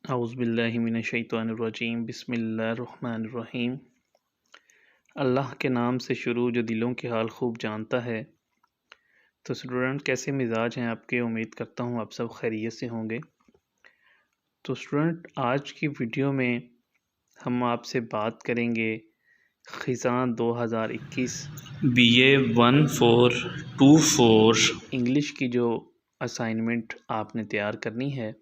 औज़ुबिल्लाहिमिनश्शैतानिर्रजीम बिस्मिल्लाहिर्रहमानिर्रहीम। अल्लाह के नाम से शुरू जो दिलों के हाल खूब जानता है। तो स्टूडेंट, कैसे मिजाज हैं आपके? उम्मीद करता हूँ आप सब खैरियत से होंगे। तो स्टूडेंट, आज की वीडियो में हम आपसे बात करेंगे ख़िज़ान 2021 BA 1424 इंग्लिश की जो असाइनमेंट आपने तैयार करनी है,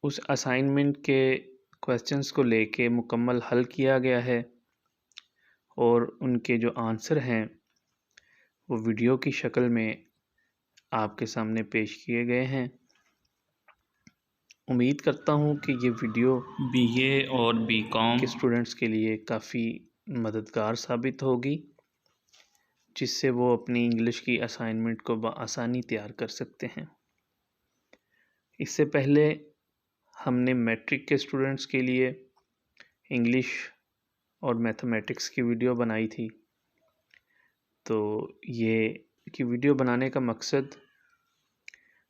उस असाइनमेंट के क्वेश्चंस को लेके मुकम्मल हल किया गया है और उनके जो आंसर हैं वो वीडियो की शक्ल में आपके सामने पेश किए गए हैं। उम्मीद करता हूँ कि ये वीडियो BA और BCom के स्टूडेंट्स के लिए काफ़ी मददगार साबित होगी, जिससे वो अपनी इंग्लिश की असाइनमेंट को बआसानी तैयार कर सकते हैं। इससे पहले हमने मैट्रिक के स्टूडेंट्स के लिए इंग्लिश और मैथमेटिक्स की वीडियो बनाई थी। तो ये की वीडियो बनाने का मकसद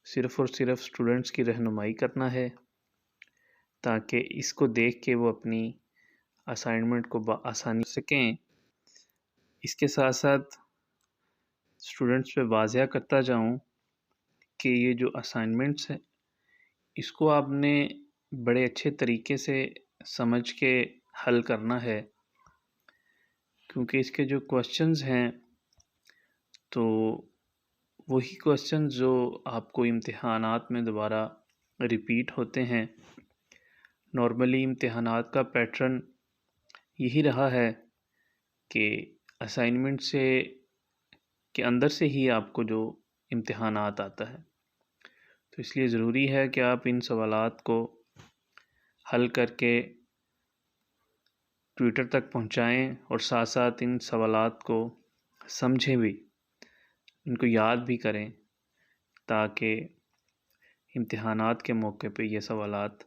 सिर्फ़ और सिर्फ स्टूडेंट्स की रहनुमाई करना है, ताकि इसको देख के वो अपनी असाइनमेंट को बआसानी सकें। इसके साथ साथ स्टूडेंट्स पे वाज़िया करता जाऊं कि ये जो असाइनमेंट्स हैं, इसको आपने बड़े अच्छे तरीके से समझ के हल करना है, क्योंकि इसके जो क्वेश्चंस हैं तो वही क्वेश्चन जो आपको इम्तिहानात में दोबारा रिपीट होते हैं। नॉर्मली इम्तिहानात का पैटर्न यही रहा है कि असाइनमेंट से के अंदर से ही आपको जो इम्तिहानात आता है, तो इसलिए ज़रूरी है कि आप इन सवालात को हल करके ट्विटर तक पहुंचाएं और साथ साथ इन सवालात को समझें भी, इनको याद भी करें, ताकि इम्तिहानात के मौके पे ये सवालात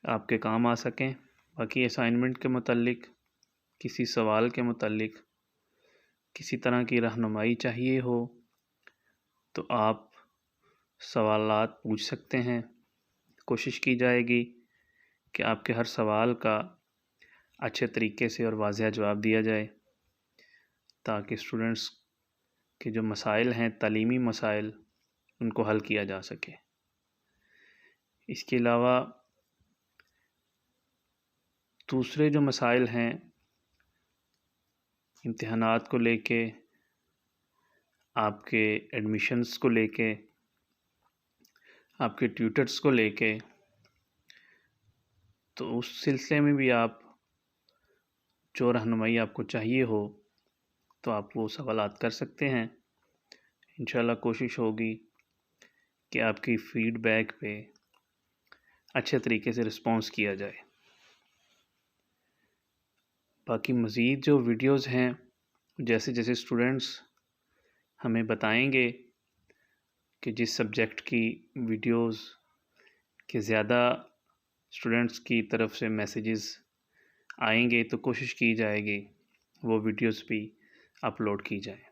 आपके काम आ सकें। बाकी असाइनमेंट के मुतालिक, किसी सवाल के मुतालिक किसी तरह की रहनुमाई चाहिए हो तो आप सवालात पूछ सकते हैं। कोशिश की जाएगी कि आपके हर सवाल का अच्छे तरीके से और वाज़िया जवाब दिया जाए, ताकि स्टूडेंट्स के जो मसाइल हैं, तालीमी मसाइल, उनको हल किया जा सके। इसके अलावा दूसरे जो मसाइल हैं इम्तिहानात को लेके, आपके एडमिशन्स को लेके, आपके ट्यूटर्स को लेके, तो उस सिलसिले में भी आप जो रहनुमाई आपको चाहिए हो तो आप वो सवालात कर सकते हैं। इंशाल्लाह कोशिश होगी कि आपकी फ़ीडबैक पे अच्छे तरीके से रिस्पॉन्स किया जाए। बाकी मज़ीद जो वीडियोज़ हैं, जैसे जैसे स्टूडेंट्स हमें बताएंगे कि जिस सब्जेक्ट की वीडियोज़ के ज़्यादा स्टूडेंट्स की तरफ से मैसेजेस आएंगे, तो कोशिश की जाएगी वो वीडियोज़ भी अपलोड की जाए।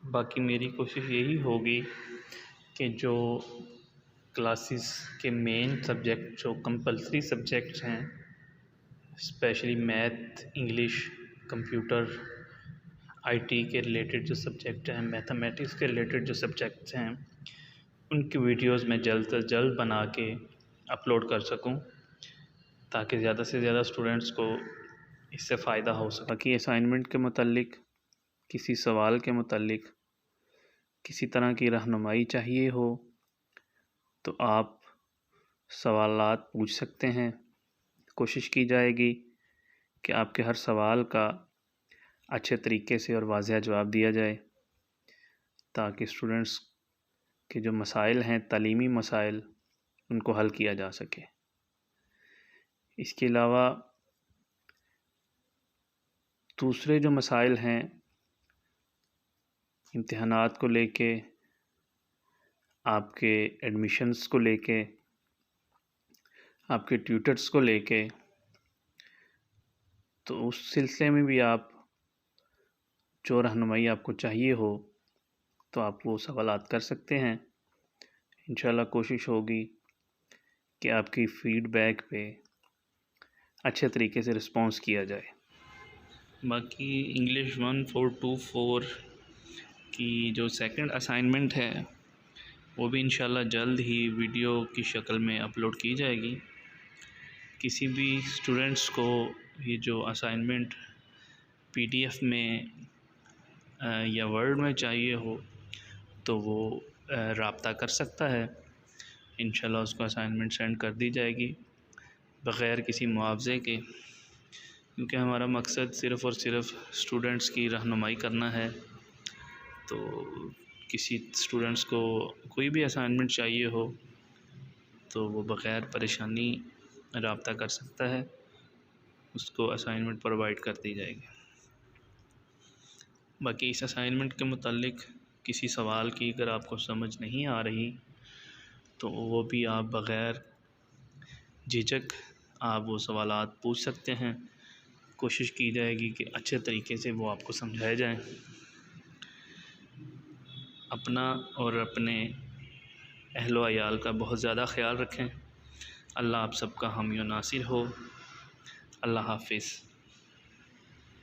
बाकी मेरी कोशिश यही होगी कि जो क्लासेस के मेन सब्जेक्ट, जो कंपलसरी सब्जेक्ट्स हैं, specially math, English, computer, IT के रिलेटेड जो सब्जेक्ट हैं, मैथमेटिक्स के रिलेटेड जो सब्जेक्ट्स हैं, उनकी वीडियोस मैं जल्द से जल्द बना के अपलोड कर सकूं, ताकि ज़्यादा से ज़्यादा स्टूडेंट्स को इससे फ़ायदा हो सके। बाकी असाइनमेंट के मुतालिक, किसी सवाल के मुतालिक किसी तरह की रहनुमाई चाहिए हो तो आप सवालात पूछ सकते हैं। कोशिश की जाएगी कि आपके हर सवाल का अच्छे तरीके से और वाज़िया जवाब दिया जाए, ताकि स्टूडेंट्स के जो मसाइल हैं, तालीमी मसाइल, उनको हल किया जा सके। इसके अलावा दूसरे जो मसाइल हैं इम्तिहानात को लेके, आपके एडमिशन्स को लेके, आपके ट्यूटर्स को लेके, तो उस सिलसिले में भी आप जो रहनुमाई आपको चाहिए हो तो आप वो सवालात कर सकते हैं। इंशाल्लाह कोशिश होगी कि आपकी फ़ीडबैक पे अच्छे तरीके से रिस्पॉन्स किया जाए। बाकी इंग्लिश 1424 की जो सेकंड असाइनमेंट है वो भी इंशाल्लाह जल्द ही वीडियो की शक्ल में अपलोड की जाएगी। किसी भी स्टूडेंट्स को ये जो असाइनमेंट PDF में या वर्ड में चाहिए हो तो वो राब्ता कर सकता है। इंशाल्लाह उसको असाइनमेंट सेंड कर दी जाएगी बग़ैर किसी मुआवजे के, क्योंकि हमारा मकसद सिर्फ़ और सिर्फ स्टूडेंट्स की रहनुमाई करना है। तो किसी स्टूडेंट्स को कोई भी असाइनमेंट चाहिए हो तो वो बग़ैर परेशानी राब्ता कर सकता है, उसको असाइनमेंट प्रोवाइड कर दी जाएगी। बाकी इस असाइनमेंट के मुतालिक किसी सवाल की अगर आपको समझ नहीं आ रही तो वो भी आप बग़ैर झिझक आप वो सवालात पूछ सकते हैं। कोशिश की जाएगी कि अच्छे तरीके से वो आपको समझाए जाएं। अपना और अपने अहलो अयाल का बहुत ज़्यादा ख्याल रखें। अल्लाह आप सबका हामी व नासिर हो। अल्लाह हाफ़िज़।